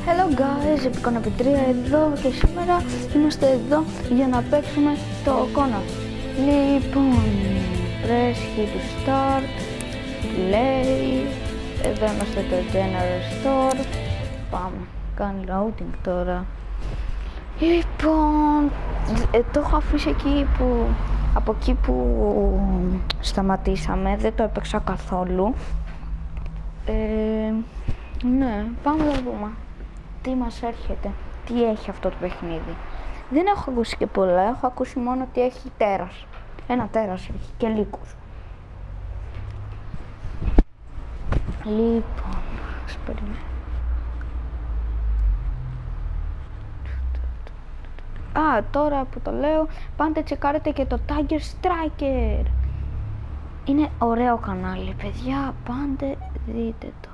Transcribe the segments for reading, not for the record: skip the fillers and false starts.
Hello guys, Kona εδώ και σήμερα είμαστε εδώ για να παίξουμε το Kona. Λοιπόν, press hit to start, play, εδώ είμαστε το general store, πάμε, κάνει loading τώρα. Λοιπόν, το έχω αφήσει εκεί που, από εκεί που σταματήσαμε, δεν το έπαιξα καθόλου. Ναι, πάμε να δούμε τι μας έρχεται, τι έχει αυτό το παιχνίδι. Δεν έχω ακούσει και πολλά, έχω ακούσει μόνο ότι έχει τερας. Ένα τερας έχει και λύκους. Λοιπόν, ας περιμένω. Α, τώρα που το λέω, πάντε τσεκάρετε και το Tiger Striker. Είναι ωραίο κανάλι, παιδιά, πάντε δείτε το.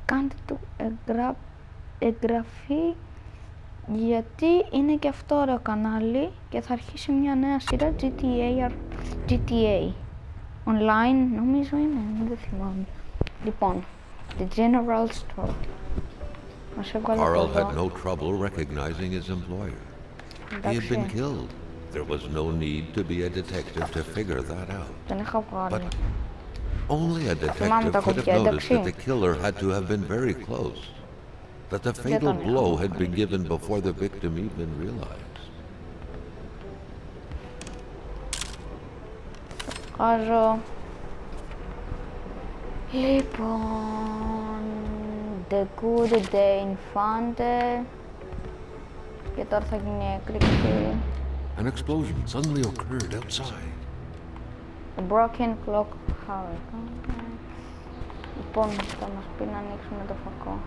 Κάντε του εγγραφή, γιατί είναι και αυτό ωραίο κανάλι και θα αρχίσει μια νέα σειρά GTA online, νομίζω είναι, δεν θυμάμαι. Λοιπόν, the general store. Carl had no trouble recognizing his employer. He had been killed. There was no need to be a detective to figure that out. But only a detective could have noticed that the killer had to have been very close, that the fatal blow had been given before the victim even realized. Λοιπόν, the good day infante. Και τώρα θα γίνει έκρηξη. An explosion suddenly occurred outside. A broken clock tower. Λοιπόν, θα μας πει να ανοίξουμε το φακό.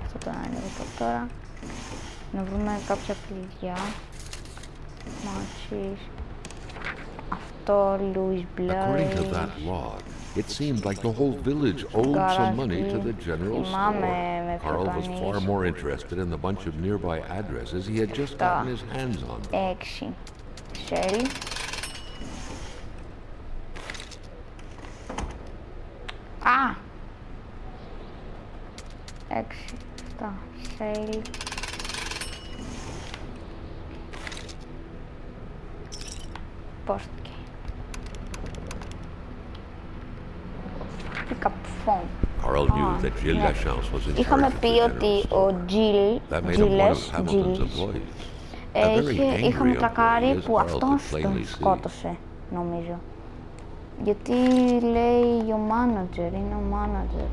Αυτό το ανοίγω τώρα. Να βρούμε κάποια κλειδιά. Μάτσις. Αυτό, Louis Blood. According to that log, it seemed like the whole village owed some money to the general store. Carl was far more interested in the bunch of nearby addresses he had just gotten his hands on. 6. Shell. Α! 6. 7. Shell. Postgame. Carl knew that Gilles Lachance was in charge of the Είχαμε πει ότι ο είχαμε τρακάρει που αυτός τον σκότωσε, νομίζω. Γιατί λέει ο manager, είναι ο manager.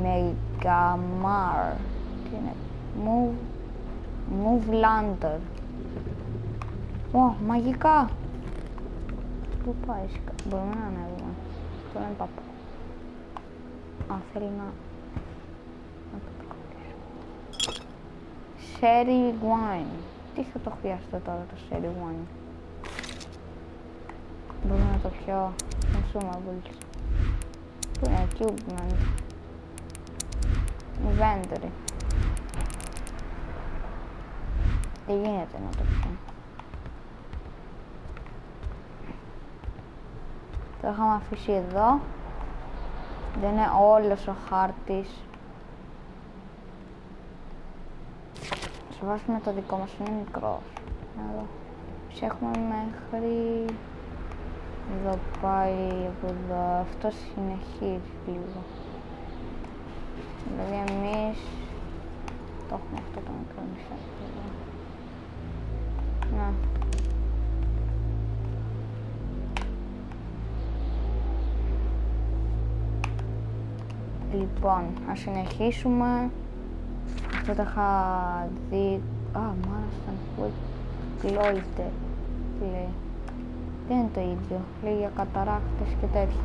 Megamar. Τι είναι? Move Lander. Ω, μαγικά! Πού πάει, μπορούμε να ανέβουμε. Αυτό είναι παππού. Α, θέλει να το προκρατήσω. Sherry wine. Τι θα το χρειαστώ τώρα το sherry wine. Μπορούμε να το πιω. Consumables. Πού είναι, equipment. Inventory. Δεν γίνεται να το πιω. Το είχαμε αφήσει εδώ. Δεν είναι όλος ο χάρτης. Σε βάση με το δικό μας είναι μικρός. Εδώ. Ψέχουμε μέχρι... Εδώ πάει από εδώ. Αυτό συνεχίζει λίγο. Δηλαδή εμείς το έχουμε αυτό το μικρό νησάκι εδώ. Να. Λοιπόν, ας συνεχίσουμε. Αυτό το είχα δει... Α, μάλιστα, κλόιτε. Τι λέει. Δεν είναι το ίδιο. Λέει για καταράκτες και τέτοια.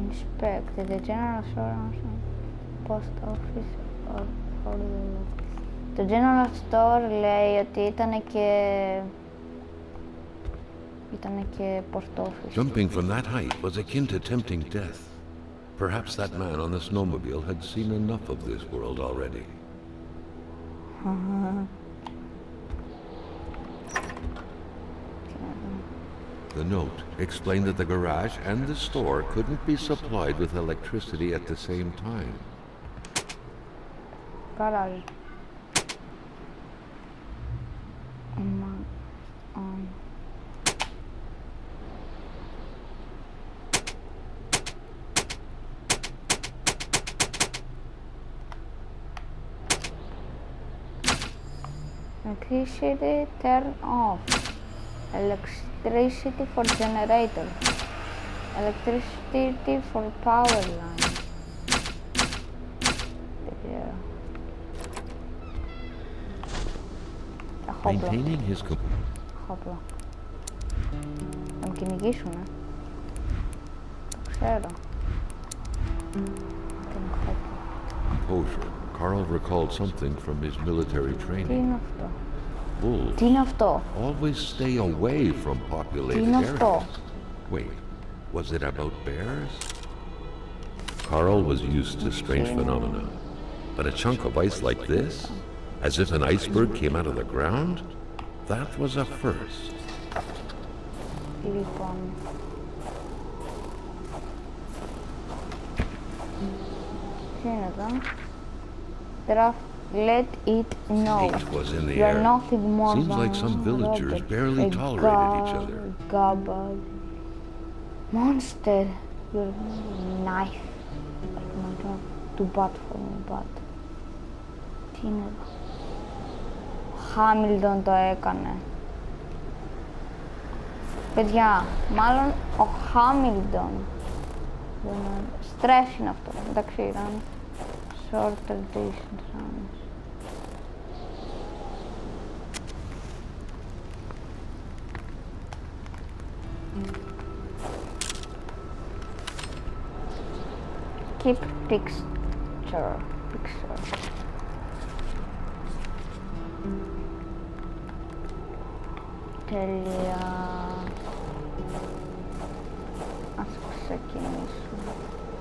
Inspect the general store, post office or το general store λέει ότι ήταν και Ήτανε και πορτόφις. Jumping from that height was akin to tempting death. Perhaps that man on the snowmobile had seen enough of this world already. The note explained that the garage and the store couldn't be supplied with electricity at the same time. Garage. Electricity turn off. Electricity for generator. Electricity for power line. Maintaining his Χόπλο. Θα με κυνηγήσουνε. Το ξέρω. composure, Carl recalled something from his military Τι training. είναι αυτό? Wolves Τι είναι αυτό? always stay away from populated είναι αυτό? areas. Wait, was it about bears? Carl was used to strange phenomena, but a chunk of ice like this, as if an iceberg came out of the ground, that was a first. Λοιπόν. Τι είναι εδώ? Draft, let it know. Hate was in the You're air. nothing more Seems than like some villagers Robert, barely a tolerated each other. Gabad. Monster. You're knife. Like my God. Too bad for me, but. Τι είναι εδώ? Χάμιλτον το έκανε. Παιδιά, μάλλον ο Χάμιλτον. Στρέφ είναι αυτό. Εντάξει, ήταν shorter distance runs. Keep picture. Τέλεια. Ας ξεκινήσουμε.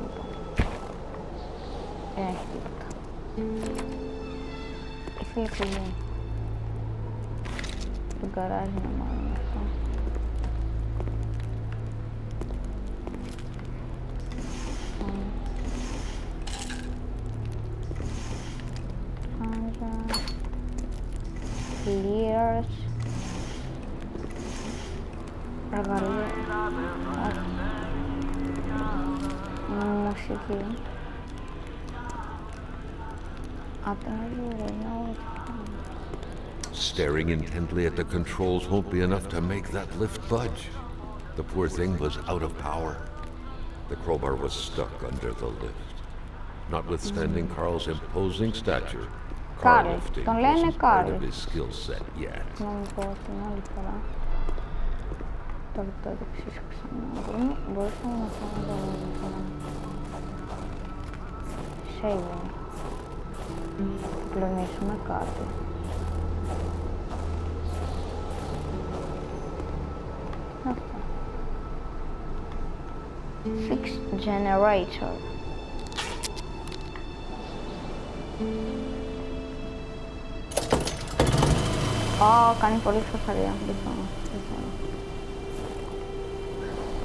Λοιπόν. Έχει τίποτα. Ήθελε φυγή. Το γκαράζ είναι μάλλον αυτό. Clears. Εργαλεία. Μουσική. Staring intently at the controls won't be enough to make that lift budge. The poor thing was out of power. The crowbar was stuck under the lift. Notwithstanding Carl's imposing stature, car lifting wasn't part of his skill set yet. Να μου πω την άλλη φορά. Τώρα το εξής ξανά. Μπορούσαμε να κάνουμε το saving. Πλονίσουμε κάτι. Αυτό. Fix generator. Κάνει πολύ φασαρία.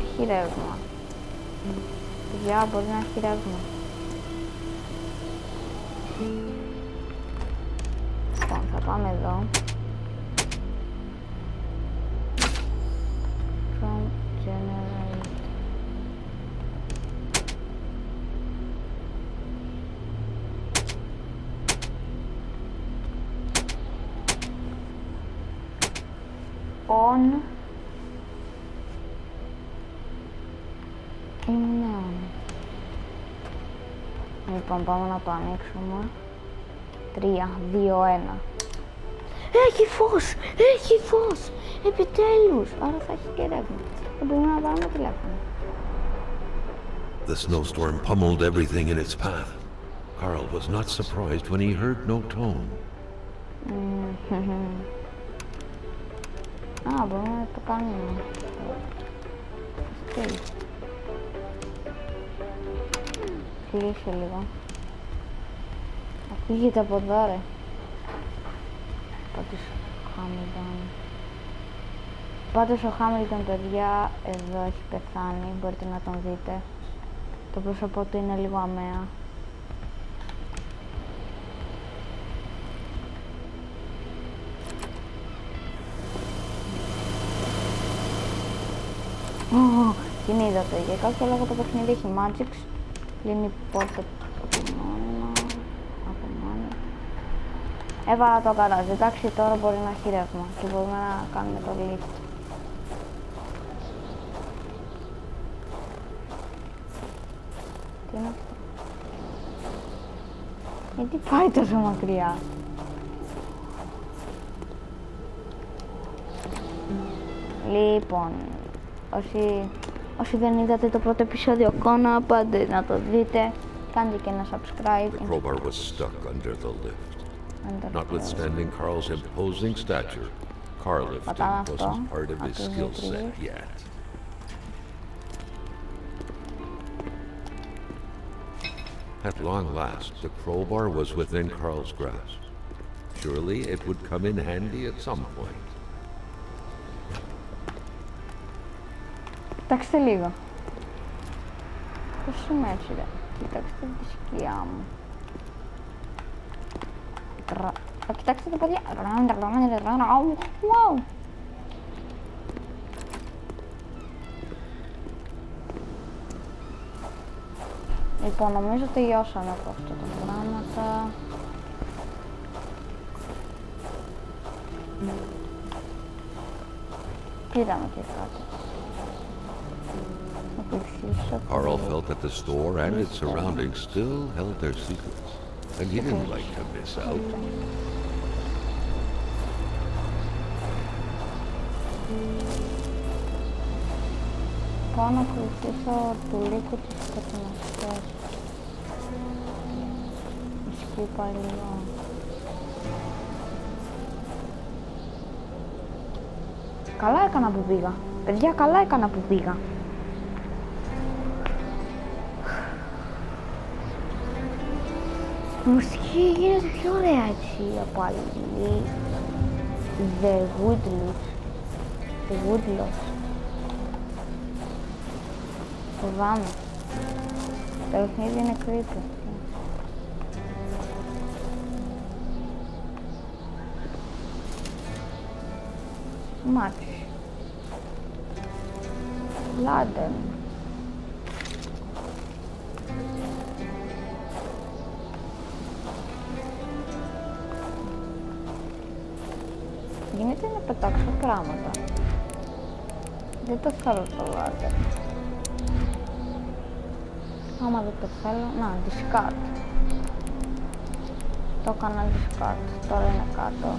Έχει ρεύμα. Παιδιά, μπορεί να έχει ρεύμα. Λοιπόν, θα πάμε εδώ. From generate. On. Είναι. Λοιπόν, πάμε να το ανοίξουμε. 3, 2, 1. Έχει φως! Έχει φως! Επιτέλους! Άρα θα έχει και ρεύμα. Θα μπορούμε να πάρουμε τηλέφωνο. The snowstorm pummeled everything in its path. Carl was not surprised when he heard no tone. Α, μπορούμε να το κάνουμε. Τι. Κλείσε λίγο. Ακούγεται από εδώ, ρε. Πάντως ο Χάμιλτον, παιδιά, εδώ έχει πεθάνει, μπορείτε να τον δείτε. Το πρόσωπό του είναι λίγο αμαία. Την είδατε, για κάποιο λόγο το παιχνίδι έχει magics. Λύνει πόρτα από μόνο. Έβαλα το καράζ, εντάξει, τώρα μπορεί να έχει ρεύμα και μπορούμε να κάνουμε το lift. Τι είναι αυτό? Γιατί πάει τόσο μακριά? Λοιπόν, όσοι δεν είδατε το πρώτο επεισόδιο Kona, πάντε να το δείτε. Κάντε και ένα subscribe. The crowbar was stuck under the lift. Notwithstanding Carl's imposing stature, car lifting wasn't part of his skill set yet. At long last, the crowbar was within Carl's grasp. Surely it would come in handy at some point. Κοιτάξτε λίγο. Πώς είμαι έτσι, ρε. Κοιτάξτε τη σκιά μου. Κοιτάξτε τα παιδιά. Wow. Λοιπόν, νομίζω τελειώσαμε από αυτά τα πράγματα. Είδαμε και κάτι. Carl felt that the store and its surroundings still held their secrets, and he didn't like to miss out. Πάω να ακολουθήσω του λύκου της καταναστές. Ισχύει πάλι λίγο. Καλά έκανα που πήγα. Παιδιά, καλά έκανα που πήγα. Η μουσική γίνεται πιο ωραία έτσι από άλλη. The Woodlots. Φοβάμαι. Το παιχνίδι είναι creepy. Μάτς. Λάντεν. Γίνεται να πετάξω πράγματα. Δεν το θέλω το λάδι. Άμα δεν το θέλω, να, discard. Το έκανα discard, τώρα είναι κάτω.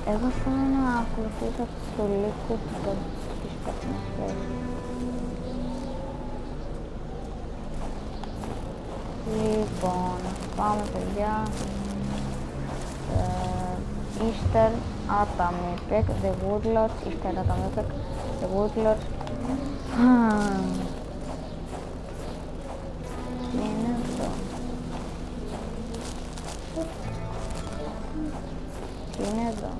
Εγώ θέλω να ακολουθήσω το λύκο της παιχνιδιές. Λοιπόν, πάμε παιδιά. Easter Atomy Pack, The Woodlots, Easter Atomy Pack, The Woodlots. Τι είναι αυτό? Τι είναι εδώ?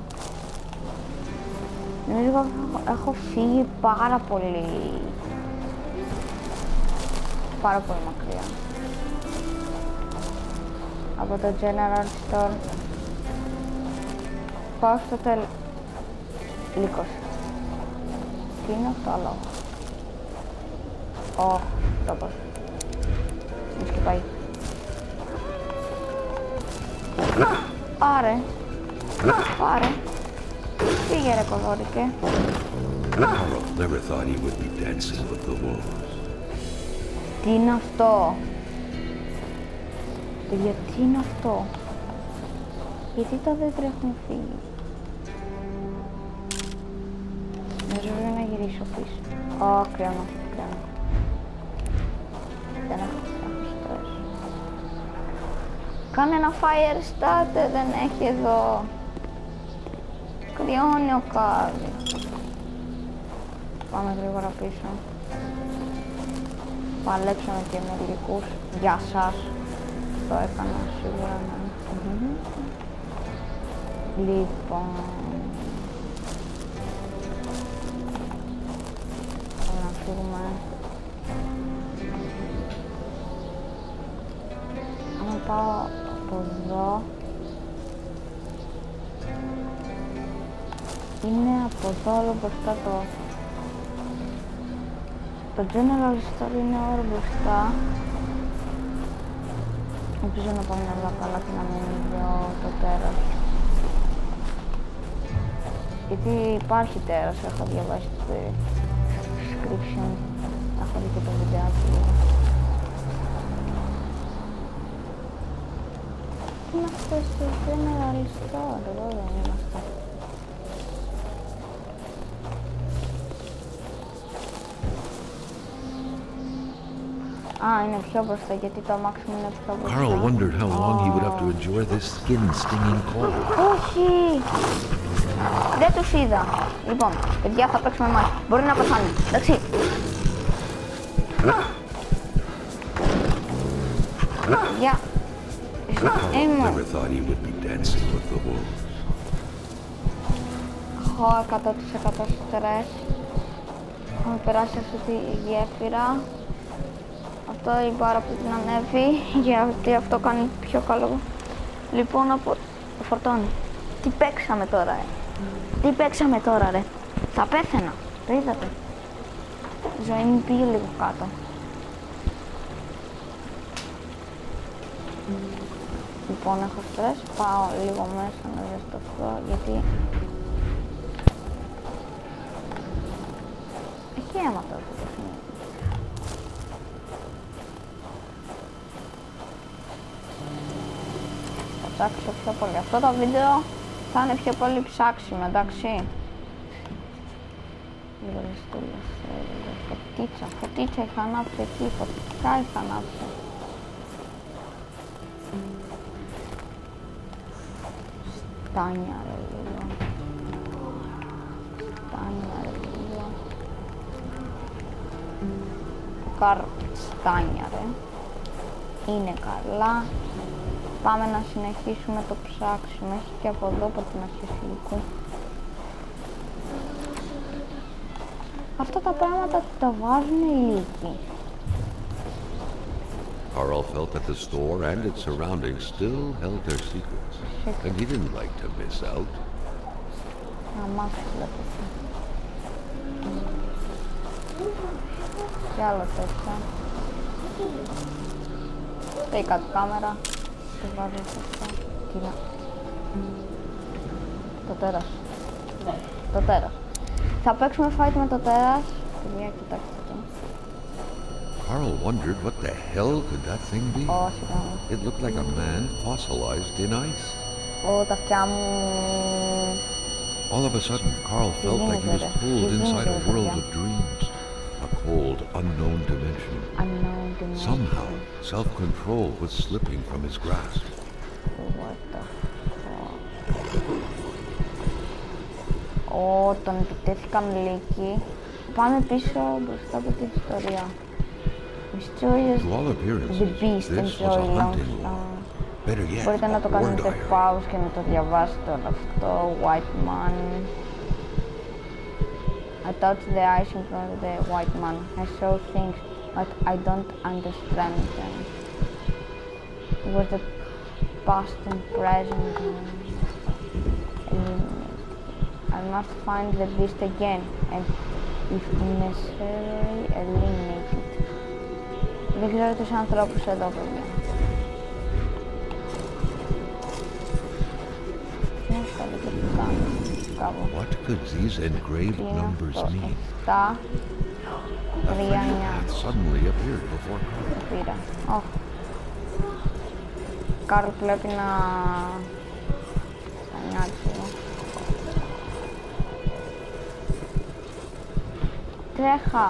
Νομίζω έχω φύγει πάρα πολύ μακριά από το General Store. Πάω στο λύκος. Τι είναι αυτό άλλο? Ω, τρόπος. Μου σκυπάει. Πάρε. Φύγε ρε κοβόρικε. Carl never thought he would be dancing with the wolves. Τι είναι αυτό? Γιατί είναι αυτό? Γιατί τα δέντρα έχουν φύγει? Νομίζω πρέπει να γυρίσω πίσω. Ω, κρυώνω. Δεν έχω στρες. Κάνε ένα fire start, δεν έχει εδώ. κρυώνει ο Κάρλ. Πάμε γρήγορα πίσω. Παλέψαμε και με υλικούς. Για σας. Το έκανα σίγουρα, ναι. Λοιπόν... Πάμε να φύγουμε. Αν πάω από εδώ... Είναι από εδώ όλο μπροστά το General Store είναι όλο μπροστά. Ελπίζω να πάμε όλα καλά και να μην δω το τέρας. Γιατί υπάρχει τέρας, έχω διαβάσει το description. Έχω δει και το βιντεάκι. Είμαστε στο General Store, εδώ δεν είμαστε. Είναι πιο μπροστά γιατί το αμάξι μου είναι πιο μπροστά. Carl wondered how long he would have to endure this skin-stinging cold. Όχι! Δεν τους είδα. Λοιπόν, παιδιά, θα παίξουμε μάχη. Μπορεί να πεθάνει. Εντάξει. Γεια. Never thought he would be dancing with the wolves. Έχω 100% στρες. Έχουμε περάσει αυτή τη γέφυρα. Αυτό είπα άρα που την ανέβει, γιατί αυτό κάνει πιο καλό. Λοιπόν, το φορτώνει. Τι παίξαμε τώρα, Τι παίξαμε τώρα, ρε. Θα πέθαινα. Το είδατε. Η ζωή μου πήγε λίγο κάτω. Λοιπόν, έχω στρες. Πάω λίγο μέσα να ζεσταθώ, γιατί... Έχει αίμα τώρα το παιχνίδι. Ψάξω πιο πολύ. Αυτό το βίντεο θα είναι πιο πολύ ψάξιμο, εντάξει. Λίγο ληστούλες, φωτίτσα είχα ανάψει εκεί, φωτικά είχα ανάψει. Στάνια ρε λίγο. Στάνια ρε. Είναι καλά. Πάμε να συνεχίσουμε το ψάξιμο. Έχει και από εδώ από την αρχή υλικού. Αυτά τα πράγματα τα βάζουν οι λύκοι. Carl felt that the store and its surroundings still held their secrets, and he didn't like to miss out. Και άλλο τέτοια. Take out κάμερα. Κοίτα. Το τέρας. Το τέρας. Θα παίξουμε fight με το τέρας. Παιδιά, κοιτάξτε το. Carl wondered what the hell could that thing be. It looked like a man fossilized in ice. Τα αυτιά μου. All of a sudden, Carl felt like he was pulled inside a world of dreams. A cold, unknown dimension. Somehow, self-control was slipping from his grasp. What the fuck? Τον επιτέθηκαν λύκοι. Πάμε πίσω μπροστά από την ιστορία. Mysterious, the beast enjoy long time. Μπορείτε να το κάνετε pause και να το διαβάσετε όλο αυτό. White man. I touched the ice in front of the white man. I saw things, but I don't understand them. It was the past and present. I must find the beast again, and if necessary, eliminate it. Δεν ξέρω τους ανθρώπους εδώ, παιδιά. What could these engraved numbers mean? A path suddenly appeared before Carl. Carl πρέπει να νιάξει εδώ. Τρέχα!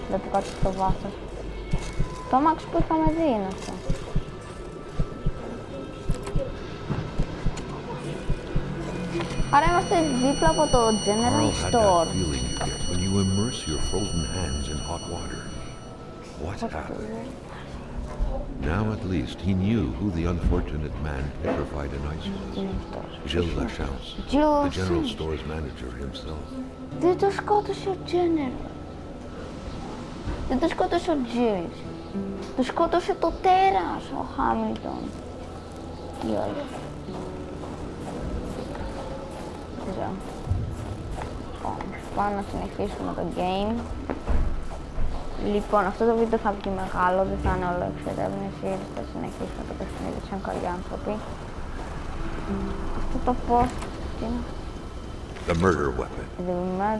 Βλέπω κάτι στο βάθος. Το αμάξι που είχαμε δει είναι αυτό. Άρα είμαστε δίπλα από το General Carl had Store. that feeling you get when you immerse your frozen hands in hot water. What happened? Now at least he knew who the unfortunate man petrified in ice was. Gilles Lachance, the General Store's manager himself. Δεν το σκότωσε ο General. Δεν το σκότωσε ο Gilles. Το σκότωσε το τέρας, ο Χάμιλτον. Ή όχι. Δεν ξέρω. Πάμε να συνεχίσουμε το game. Λοιπόν, αυτό το βίντεο θα βγει μεγάλο, δεν θα είναι όλο εξερεύνηση, θα συνεχίσουμε το παιχνίδι σαν καλοί άνθρωποι. Αυτό το πώς, τι είναι? The murder weapon.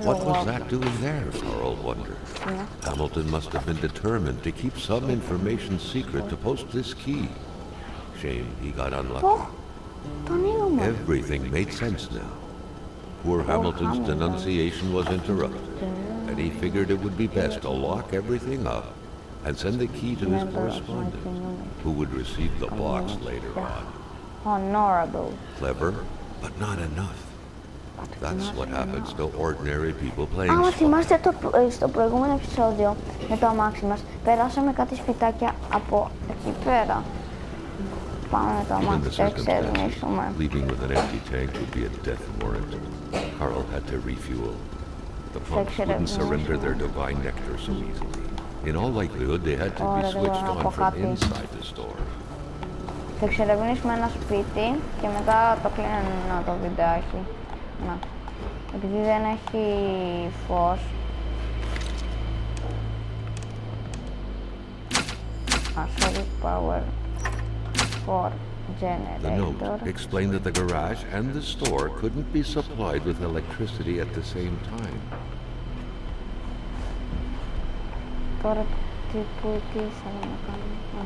What was that doing there, Carl wondered. Hamilton must have been determined to keep some information secret to post this key. Shame he got unlucky. Everything made sense now. Poor Hamilton's denunciation was interrupted, and he figured it would be best to lock everything up and send the key to his correspondent, who would receive the box later on. Honorable. Clever, but not enough. That's what happens to ordinary people playing Άμα spy. θυμάστε στο προηγούμενο επεισόδιο με το αμάξι μας, περάσαμε κάτι σπιτάκια από εκεί πέρα. Πάμε με το Given the αμάξι, εξερευνήσουμε. circumstances, leaving with an empty tank would be a death warrant. Carl had to refuel. The pumps wouldn't surrender their divine nectar so easily. In all likelihood, they had to be switched on from inside the store. Θα εξερευνήσουμε ένα σπίτι και μετά το κλείνω το βιντεάκι. Να. Επειδή δεν έχει φως. Sorry, power for The note generator. explained that the garage and the store couldn't be supplied with electricity at the same time. Τώρα τι ήθελα να κάνουμε.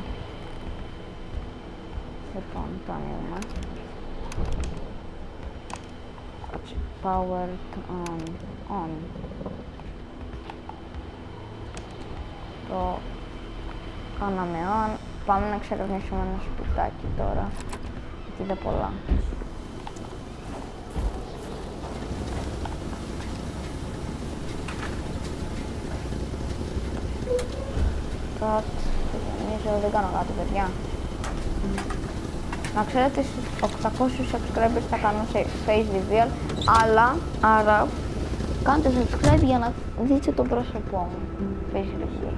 Λοιπόν, το ανοίγουμε. Power on. Το κάναμε on. Πάμε να εξερευνήσουμε ένα σπιτάκι τώρα. Εκεί δεν πολλά. Νομίζω δεν κάνω κάτι, παιδιά. Να ξέρετε, στους 800 subscribers θα κάνω σε face reveal, αλλά, άρα, κάντε subscribe για να δείτε το πρόσωπό μου. Face reveal.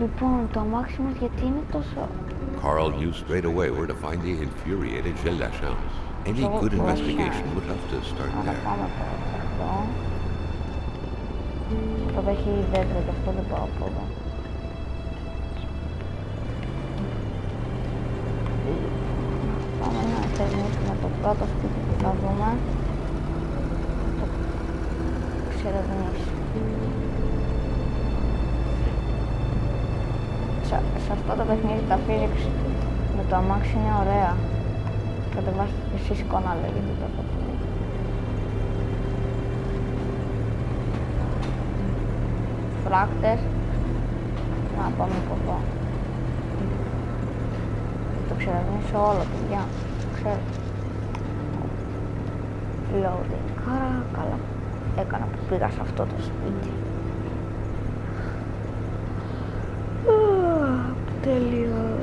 Λοιπόν, το αμάξι μας γιατί είναι τόσο... Carl knew straight away where to find the infuriated Gilles Lachance. Any good investigation would have to start Να there. πάμε τώρα σε αυτό. Αυτό έχει δέντρα και αυτό δεν πάω από εδώ. Πάμε να εξερευνήσουμε το πρώτο σπίτι που θα δούμε. Το εξερευνήσει. Σε αυτό το παιχνίδι τα physics με το αμάξι είναι ωραία. Κατεβάστε και εσείς Kona λέγεται το παιχνίδι. Φράκτες. Να πάμε από εδώ. Το εξερευνήσω όλο, παιδιά. Ξέρω. Loading. Άρα καλά. Έκανα που πήγα σε αυτό το σπίτι. Τέλειο.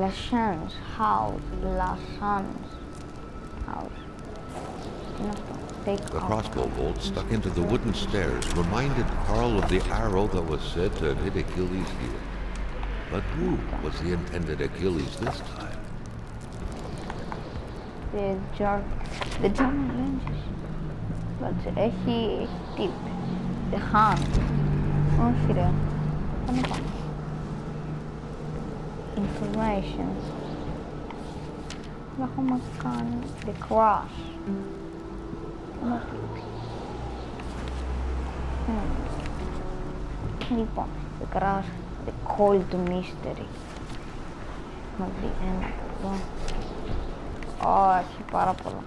Lachance house. Lachance house. The crossbow bolt stuck into the wooden stairs reminded Carl of the arrow that was said to have hit Achilles' heel. But who was the intended Achilles this time? The German Rangers. But έχει tip. The hand. Όχι ρε. Πάμε πάνω. Information. Δεν έχουμε κάνει. The crash. Λοιπόν, the crash. The cold mystery. Να δει ένα από εδώ. Έχει πάρα πολλά.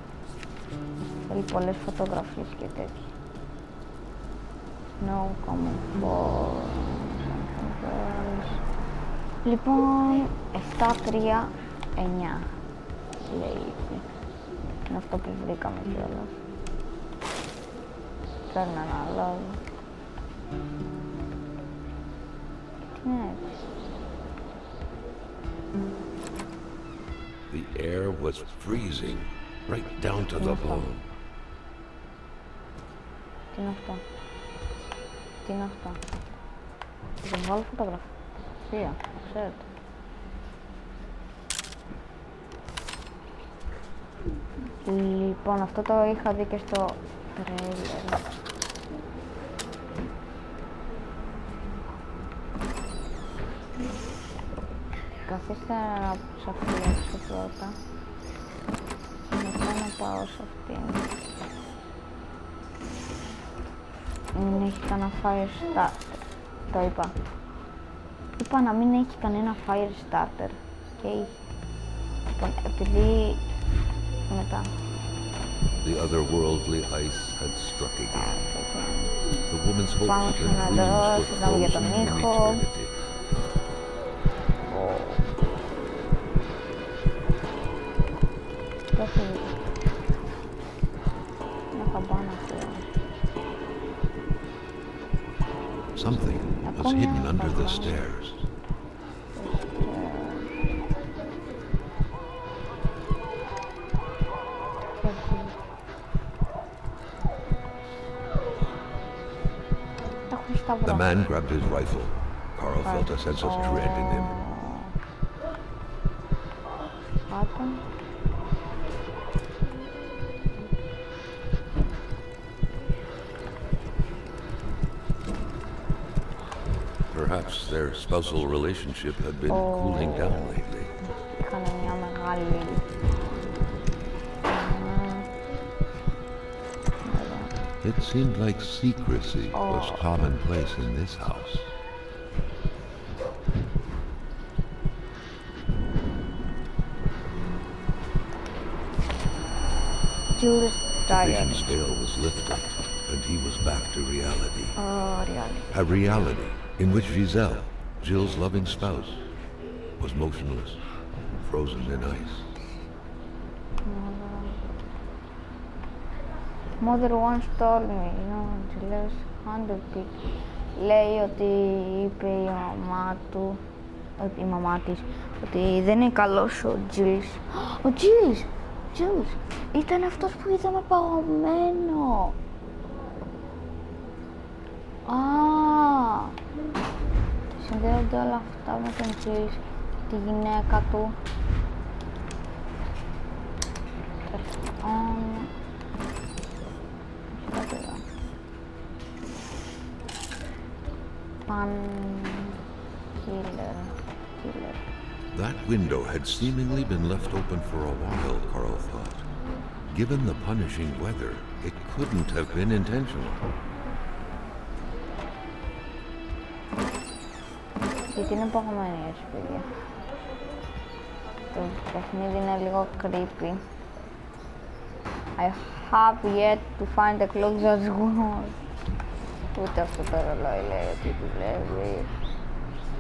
Θέλει πολλές φωτογραφίες και τέτοια. No common for... Λοιπόν, 7-3-9 λέει. Είναι αυτό που βρήκαμε κιόλας. Παίρνω ένα λόγο. Τι είναι έτσι. The air was freezing, right down to the bone. Τι είναι αυτό. Τι είναι αυτό. Θα βγάλω φωτογραφία, ξέρετε. Λοιπόν, αυτό το είχα δει και στο τρέιλερ. Καθίστε να ψαχτιλέξω πρώτα. Μετά να πάω σε αυτήν. Μην έχει κανένα fire starter. Το είπα. Είπα να μην έχει κανένα fire starter. Και είχε. Λοιπόν, επειδή... μετά. The otherworldly ice had struck again. The woman's hopes and dreams were frozen in eternity. Something was hidden under the stairs. The man grabbed his rifle. Carl felt a sense of dread in him. Perhaps their spousal relationship had been cooling down lately. It seemed like secrecy was commonplace in this house. The vision's veil was lifted, and he was back to reality. A reality in which Giselle, Jill's loving spouse, was motionless, frozen in ice. Mother once told me, Jill's 100 people. Λέει ότι είπε η μαμά της, ότι δεν είναι καλός ο Jill's. Ο Jill's ήταν αυτός που είδαμε παγωμένο. Συνδέονται όλα αυτά με τον Jill's, τη γυναίκα του. Killer. That window had seemingly been left open for a while, Carl thought. Given the punishing weather, it couldn't have been intentional. Γιατί είναι παγωμένη έτσι, παιδιά. Το παιχνίδι είναι λίγο creepy. I have yet to find the clock that's gone. Ούτε αυτό το ρολόι λέει ότι δουλεύει.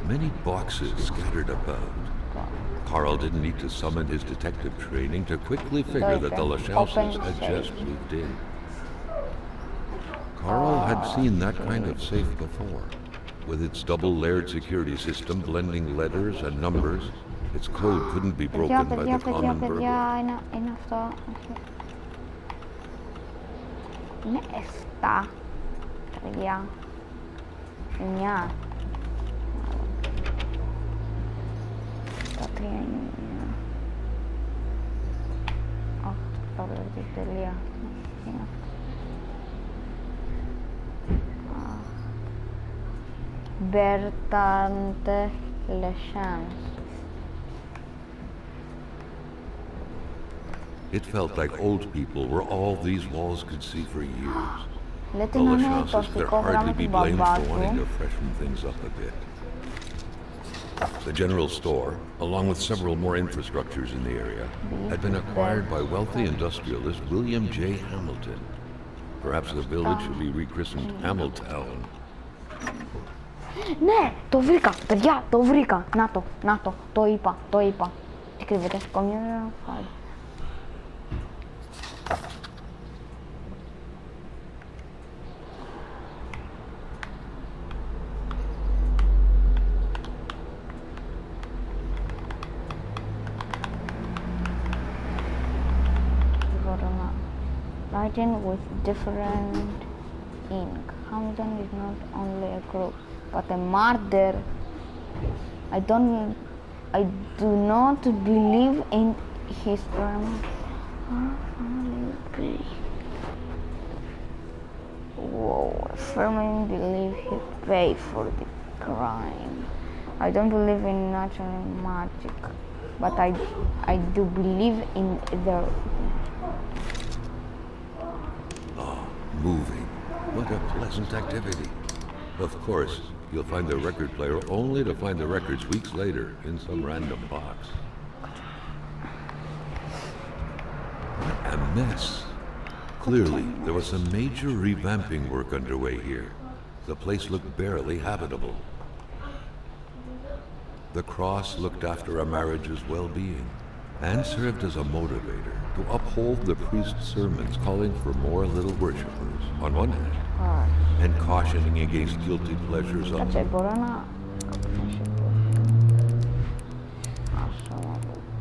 Many boxes scattered about. Carl didn't need to summon his detective training to quickly figure that the Lachauses had just moved in. Carl had seen that kind of safe before. With its double-layered security system blending letters and numbers, its code couldn't be broken by the common burglar. Είναι αυτό. Είναι 7. 3. 9. Τα 3 είναι 9. Όχι, το βλέπετε τελεία. Είναι αυτό. Bertante Lechance. It felt like old people were all these walls could see for years. The Lachauses could hardly be blamed for wanting to freshen things up a bit. The general store, along with several more infrastructures in the area, had been acquired by wealthy industrialist William J. Hamilton. Perhaps the village should be rechristened Hamiltown. Ναι, το βρήκα, παιδιά, το βρήκα. Να το είπα. Τι κρύβεται, communal file. Writing with different ink. Hamilton is not only a group, but a murder. I do not believe in his crime. Whoa, I firmly believe he paid for the crime. I don't believe in natural magic, but I do believe in the Moving. What a pleasant activity. Of course, you'll find the record player only to find the records weeks later in some random box. What a mess. Clearly, there was some major revamping work underway here. The place looked barely habitable. The cross looked after a marriage's well-being and served as a motivator to uphold the priest's sermons calling for more little worshippers on one hand and cautioning against guilty pleasures on the other. Μπορώ να...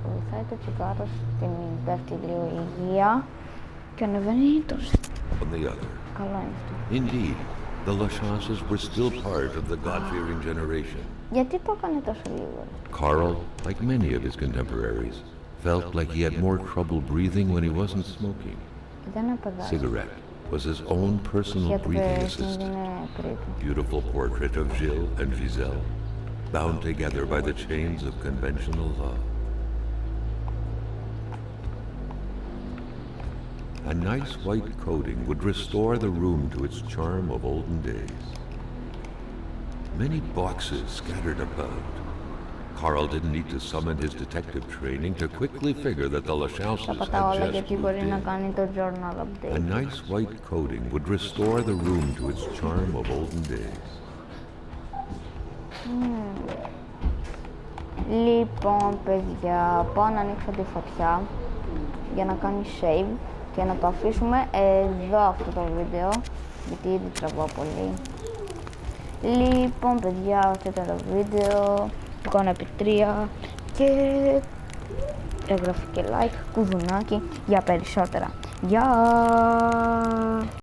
Βοηθάει το τσιγάρο στην πέφτει λίγο υγεία και ανεβαίνει το... On the other. Καλό είναι αυτό. Indeed, the Lachances were still part of the God-fearing generation. Γιατί το έκανε τόσο λίγο? Carl, like many of his contemporaries, felt like he had more trouble breathing when he wasn't smoking. Cigarette was his own personal breathing assistant. Beautiful portrait of Gilles and Giselle, bound together by the chains of conventional love. A nice white coating would restore the room to its charm of olden days. Many boxes scattered about. Carl didn't need to summon his detective training to quickly figure that the Lachances had just moved in. A nice white coating would restore the room to its charm of olden days. Λοιπόν, παιδιά, πάω να ανοίξω τη φωτιά για να κάνει save και να το αφήσουμε εδώ αυτό το βίντεο, γιατί ήδη τραβάω πολύ. Λοιπόν, παιδιά, αυτό ήταν το βίντεο. Κονα επί 3 και έγραφε και like, κουδουνάκι για περισσότερα. Γεια!